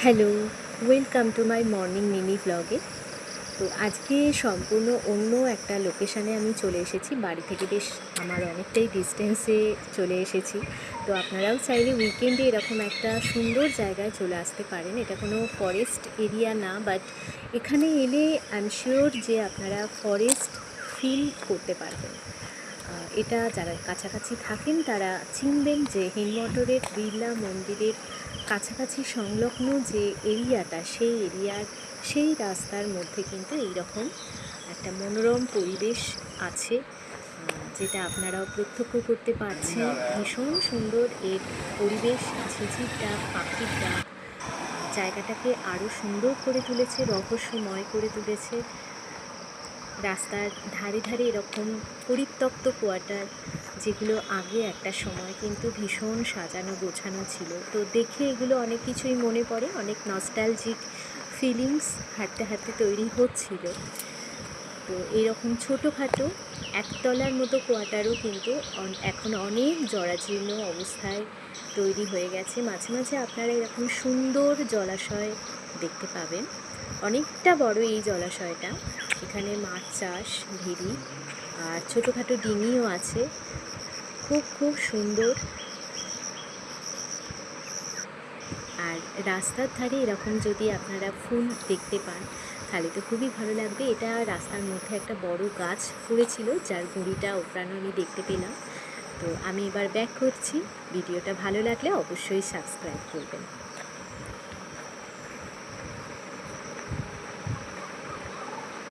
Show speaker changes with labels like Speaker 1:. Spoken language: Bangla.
Speaker 1: Hello, welcome to my morning mini ভ্লগে। তো আজকে সম্পূর্ণ অন্য একটা লোকেশানে আমি চলে এসেছি। বাড়ি থেকে বেশ আমার অনেকটাই ডিস্টেন্সে চলে এসেছি। তো আপনারাও চাইলে উইকেন্ডে এরকম একটা সুন্দর জায়গায় চলে আসতে পারেন। এটা কোনো ফরেস্ট এরিয়া না, বাট এখানে এলে আই এম শিওর যে আপনারা ফরেস্ট ফিল করতে পারবেন। এটা যারা কাছাকাছি থাকেন তারা চিনবেন যে হিন্দমটরের বিড়লা মন্দিরের কাছাকাছি সংলগ্ন যে এরিয়াটা, সেই এরিয়ার সেই রাস্তার মধ্যে কিন্তু এইরকম একটা মনোরম পরিবেশ আছে, যেটা আপনারাও প্রত্যক্ষ করতে পারছেন। ভীষণ সুন্দর এর পরিবেশ, ঝিঝির ডাক, পাখির ডাক জায়গাটাকে আরও সুন্দর করে তুলেছে, রহস্যময় করে তুলেছে। রাস্তার ধারে ধারে এরকম পরিত্যক্ত কোয়ার্টার, যেগুলো আগে একটা সময় কিন্তু ভীষণ সাজানো গোছানো ছিল। তো দেখে এগুলো অনেক কিছুই মনে পড়ে, অনেক নস্টালজিক ফিলিংস হাঁটতে হাঁটতে তৈরি হচ্ছিল। তো এরকম ছোটোখাটো একতলার মতো কোয়ার্টারও কিন্তু এখন অনেক জরাজীর্ণ অবস্থায় তৈরি হয়ে গেছে। মাঝে মাঝে আপনারা এরকম সুন্দর জলাশয় দেখতে পাবেন। অনেকটা বড় এই জলাশয়টা। এখানে মাছ চাষ, ভেড়ি আর ছোটোখাটো ডিঙিও আছে। খুব খুব সুন্দর। আর রাস্তার ধারে এরকম যদি আপনারা ফুল দেখতে পান তাহলে তো খুবই ভালো লাগবে। এটা রাস্তার মধ্যে একটা বড় গাছ পড়েছিল, যার গুঁড়িটা ওপরানো আমি দেখতে পেলাম। তো আমি এবার ব্যাক করছি। ভিডিওটা ভালো লাগলে অবশ্যই সাবস্ক্রাইব করবেন।